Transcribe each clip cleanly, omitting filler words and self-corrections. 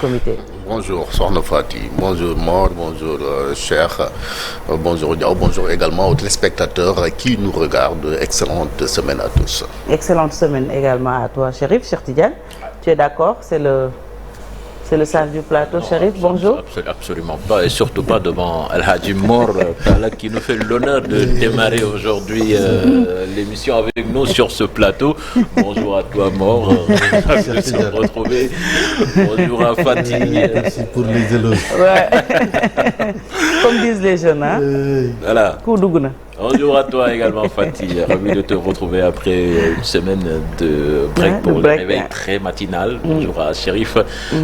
comité. Bonjour Sokhna Fati, bonjour Mor, bonjour Cheikh, bonjour Diao, bonjour également aux téléspectateurs qui nous regardent. Excellente semaine à tous. Excellente semaine également à toi, Chérif. Cheikh Tidiane, tu es d'accord? C'est le sage du plateau. Chérif, bonjour. Absolument pas, et surtout pas devant El Hadji Mor qui nous fait l'honneur de démarrer aujourd'hui l'émission avec nous sur ce plateau. Bonjour à toi Mor, merci de se retrouver. Bonjour à Fatih. Merci pour les éloges. Ouais. Comme disent les jeunes, hein. Voilà. Koudougna. Bonjour à toi également Fatih, ravi de te retrouver après une semaine de break pour le réveil très matinal. Bonjour à Chérif,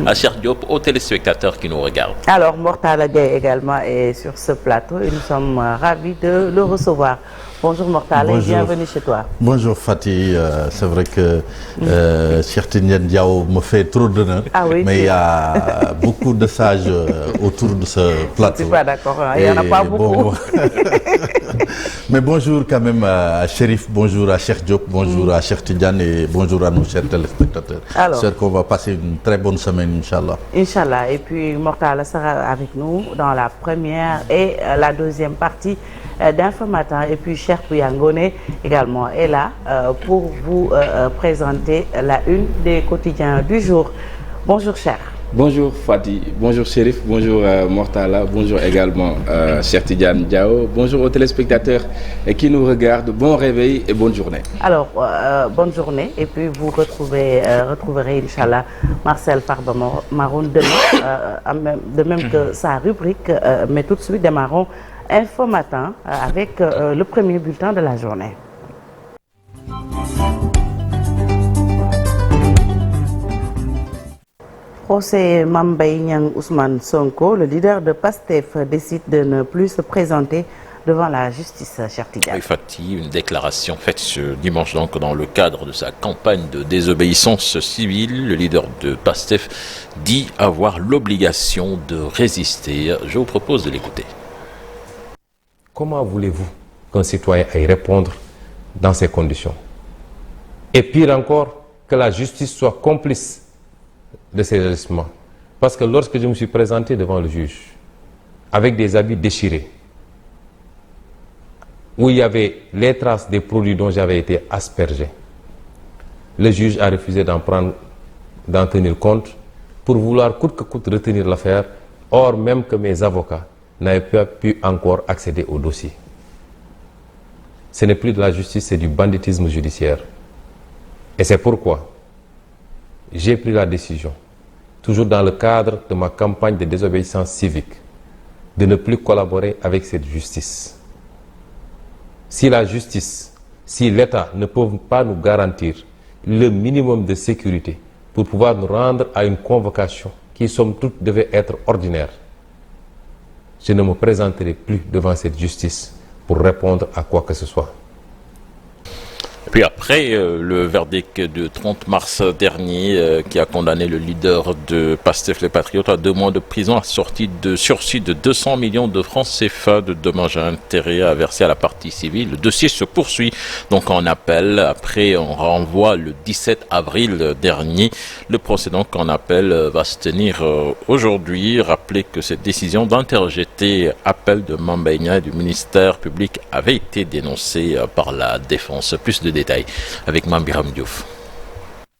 à Cheikh Diop, aux téléspectateurs qui nous regardent. Alors Mortala Gaye également est sur ce plateau et nous sommes ravis de le recevoir. Bonjour Mortala et bienvenue chez toi. Bonjour Fatih, c'est vrai que Cheikh Tidiane Diao me fait trop d'honneur, mais il y a beaucoup de sages autour de ce plateau. Je ne suis pas d'accord, il n'y en a pas beaucoup. Mais bonjour quand même à Chérif, bonjour à Cheikh Diop, bonjour à Cheikh Tidiane et bonjour à nos chers téléspectateurs. J'espère qu'on va passer une très bonne semaine, Inch'Allah. Inch'Allah, et puis Mortala sera avec nous dans la première et la deuxième partie d'Info Matin, et puis Cheikh Pouyangone également est là pour vous présenter la une des quotidiens du jour. Bonjour Cheikh. Bonjour Fatih, bonjour Chérif, bonjour Mortala, bonjour également Cheikh Tidiane Diao, bonjour aux téléspectateurs qui nous regardent, bon réveil et bonne journée. Alors, bonne journée, et puis vous retrouverez Inch'Allah Marcel Farba Maroun demain, de même que sa rubrique, mais tout de suite démarrons Info Matin avec le premier bulletin de la journée. Procès Mame Mbaye Niang Ousmane Sonko, le leader de PASTEF décide de ne plus se présenter devant la justice, Cheikh Tidiane. Fatih, une déclaration faite ce dimanche donc dans le cadre de sa campagne de désobéissance civile. Le leader de PASTEF dit avoir l'obligation de résister. Je vous propose de l'écouter. Comment voulez-vous qu'un citoyen aille répondre dans ces conditions? Et pire encore, que la justice soit complice de ces agissements. Parce que lorsque je me suis présenté devant le juge, avec des habits déchirés, où il y avait les traces des produits dont j'avais été aspergé, le juge a refusé d'en tenir compte pour vouloir coûte que coûte retenir l'affaire, or même que mes avocats n'avaient pas pu encore accéder au dossier. Ce n'est plus de la justice, c'est du banditisme judiciaire. Et c'est pourquoi j'ai pris la décision, toujours dans le cadre de ma campagne de désobéissance civique, de ne plus collaborer avec cette justice. Si la justice, si l'État ne peut pas nous garantir le minimum de sécurité pour pouvoir nous rendre à une convocation qui, somme toute, devait être ordinaire, je ne me présenterai plus devant cette justice pour répondre à quoi que ce soit. Puis après le verdict du 30 mars dernier qui a condamné le leader de PASTEF les Patriotes à 2 mois de prison assorti de sursis de 200 millions de francs CFA de dommages à intérêts à verser à la partie civile. Le dossier se poursuit donc en appel. Après on renvoie le 17 avril dernier. Le procès donc en appel va se tenir aujourd'hui. Rappelez que cette décision d'interjeter appel de Mame Mbaye Niang et du ministère public avait été dénoncée par la défense. Plus de détails avec Mambiram Diouf.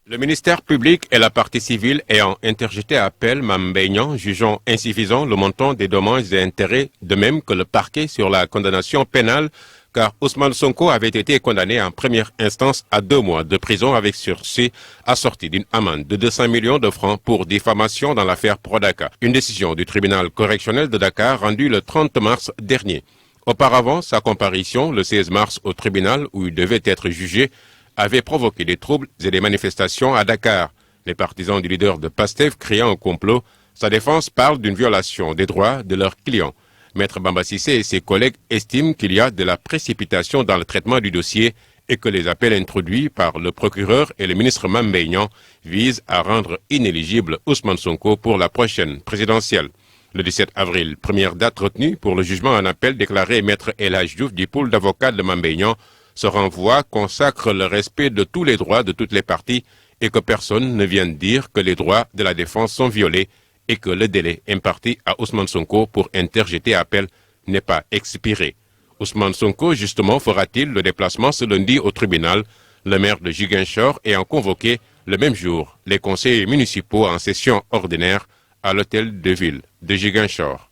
Le ministère public et la partie civile ayant interjeté appel, Mame Mbaye Niang jugeant insuffisant le montant des dommages et intérêts, de même que le parquet sur la condamnation pénale, car Ousmane Sonko avait été condamné en première instance à 2 mois de prison avec sursis, assorti d'une amende de 200 millions de francs pour diffamation dans l'affaire Prodaca. Une décision du tribunal correctionnel de Dakar rendue le 30 mars dernier. Auparavant, sa comparution le 16 mars au tribunal où il devait être jugé avait provoqué des troubles et des manifestations à Dakar. Les partisans du leader de PASTEF criant au complot, sa défense parle d'une violation des droits de leurs clients. Maître Bamba Cissé et ses collègues estiment qu'il y a de la précipitation dans le traitement du dossier et que les appels introduits par le procureur et le ministre Mame Mbaye Niang visent à rendre inéligible Ousmane Sonko pour la prochaine présidentielle. Le 17 avril, première date retenue pour le jugement en appel déclaré Maître El Hadji Diouf du pôle d'avocats de Mame Mbaye Niang. Ce renvoi consacre le respect de tous les droits de toutes les parties et que personne ne vienne dire que les droits de la défense sont violés et que le délai imparti à Ousmane Sonko pour interjeter appel n'est pas expiré. Ousmane Sonko, justement, fera-t-il le déplacement ce lundi au tribunal? Le maire de Ziguinchor ayant convoqué le même jour les conseillers municipaux en session ordinaire à l'hôtel de ville de Ziguinchor.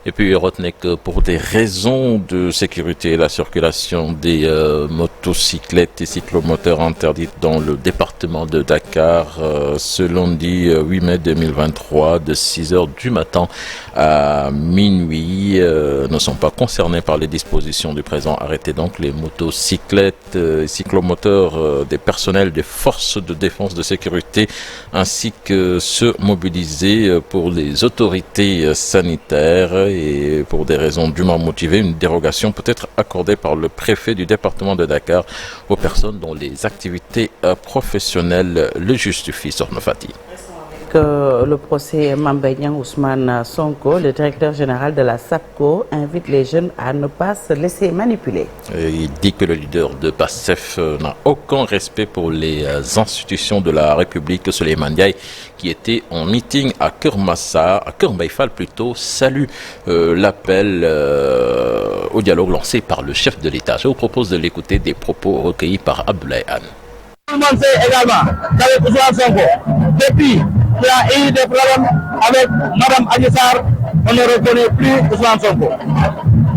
Et puis retenez que pour des raisons de sécurité, la circulation des motocyclettes et cyclomoteurs interdites dans le département de Dakar ce lundi 8 mai 2023 de 6h du matin à minuit ne sont pas concernés par les dispositions du présent arrêté. Donc les motocyclettes et cyclomoteurs des personnels des forces de défense de sécurité ainsi que ceux mobilisés pour les autorités sanitaires. Et pour des raisons dûment motivées, une dérogation peut être accordée par le préfet du département de Dakar aux personnes dont les activités professionnelles le justifient. Sornofati. Le procès Mame Mbaye Niang Ousmane Sonko, le directeur général de la SAPCO, invite les jeunes à ne pas se laisser manipuler. Et il dit que le leader de PASTEF n'a aucun respect pour les institutions de la République. Souleymane Ndiaye, qui était en meeting à Keur Massar, à Keur Mbaye Fall plutôt, salue l'appel au dialogue lancé par le chef de l'État. Je vous propose de l'écouter, des propos recueillis par Abdoulaye Anne. Tout le monde sait également qu'avec Ousmane Sonko, depuis qu'il a eu des problèmes avec Mme Adji Sarr, on ne reconnaît plus Ousmane Sonko.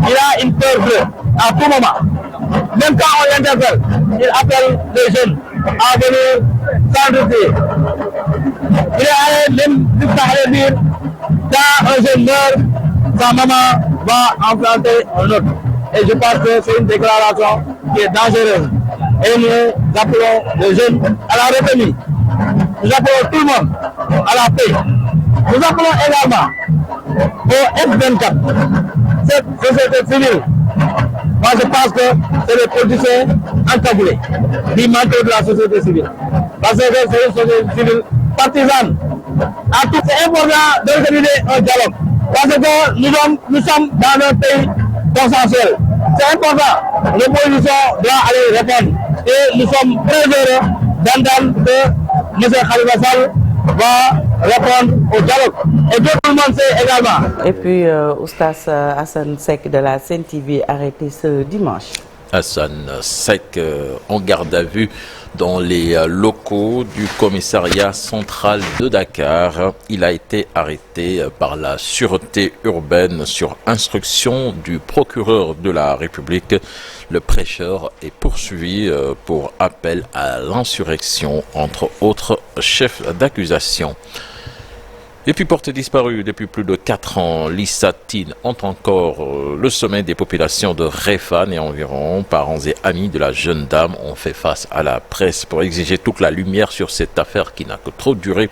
Il a une peur bleue à tout moment. Même quand on l'interpelle, il appelle les jeunes à venir s'enregistrer. Il est allé même jusqu'à aller dire quand un jeune meurt, sa maman va enflanter un autre. Et je pense que c'est une déclaration qui est dangereuse. Et nous appelons les jeunes à la retenue. Nous appelons tout le monde à la paix. Nous appelons également au F24, cette société civile. Moi je pense que c'est les politiciens encagoulés du manteau de la société civile. Parce que c'est une société civile partisane. C'est important d'organiser un dialogue. Parce que nous sommes dans un pays consensuel. C'est important. L'opposition doit aller répondre. Et nous sommes très heureux d'entendre que M. Khalifa Sall va répondre au dialogue. Et tout le monde sait également. Et puis, Oustas Hassan Seck de la Sen TV arrêté ce dimanche. Hassan Seck en garde à vue dans les locaux du commissariat central de Dakar. Il a été arrêté par la sûreté urbaine sur instruction du procureur de la République. Le prêcheur est poursuivi pour appel à l'insurrection, entre autres chefs d'accusation. Et puis portée disparue depuis plus de 4 ans, Lissa Tine entre encore le sommet des populations de Réfane et environ. Parents et amis de la jeune dame ont fait face à la presse pour exiger toute la lumière sur cette affaire qui n'a que trop duré.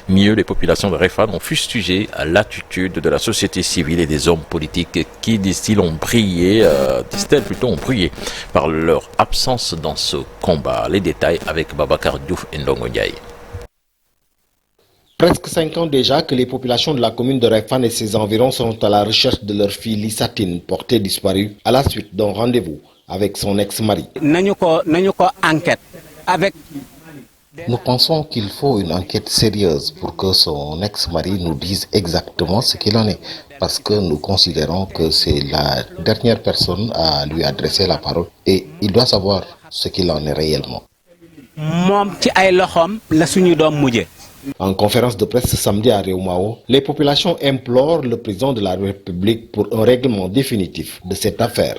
Mieux, les populations de Réfane ont fustigé l'attitude de la société civile et des hommes politiques qui, disent-ils, ont brillé par leur absence dans ce combat. Les détails avec Babacar Diouf et Ndongo Ndiaye. Presque 5 ans déjà que les populations de la commune de Réfane et ses environs sont à la recherche de leur fille Lissa Tine, portée disparue à la suite d'un rendez-vous avec son ex-mari. Nous pensons qu'il faut une enquête sérieuse pour que son ex-mari nous dise exactement ce qu'il en est, parce que nous considérons que c'est la dernière personne à lui adresser la parole et il doit savoir ce qu'il en est réellement. En conférence de presse ce samedi à Réumao, les populations implorent le président de la République pour un règlement définitif de cette affaire.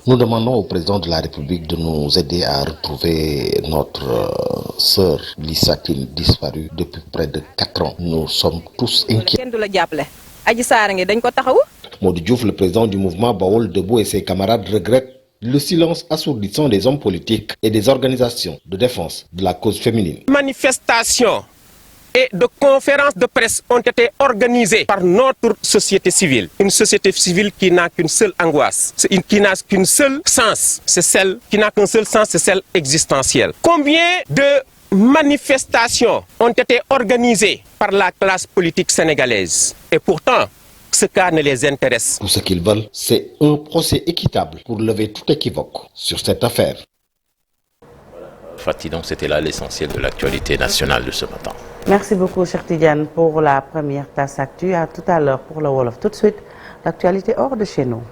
Nous demandons au président de la République de nous aider à retrouver notre sœur Lissa Tine, disparue depuis près de 4 ans. Nous sommes tous inquiets. Modou Diouf, le président du mouvement Baol Debout, et ses camarades regrettent le silence assourdissant des hommes politiques et des organisations de défense de la cause féminine. Manifestations et de conférences de presse ont été organisées par notre société civile. Une société civile qui n'a qu'une seule angoisse, qui n'a qu'une seule sens, c'est celle qui n'a qu'un seul sens, c'est celle existentielle. Combien de manifestations ont été organisées par la classe politique sénégalaise? Et pourtant, ce cas ne les intéresse. Tout ce qu'ils veulent, c'est un procès équitable pour lever tout équivoque sur cette affaire. Fati. Donc c'était là l'essentiel de l'actualité nationale de ce matin. Merci beaucoup, Cheikh Tidiane, pour la première tasse actu. À tout à l'heure pour le Wolof. Tout de suite, l'actualité hors de chez nous.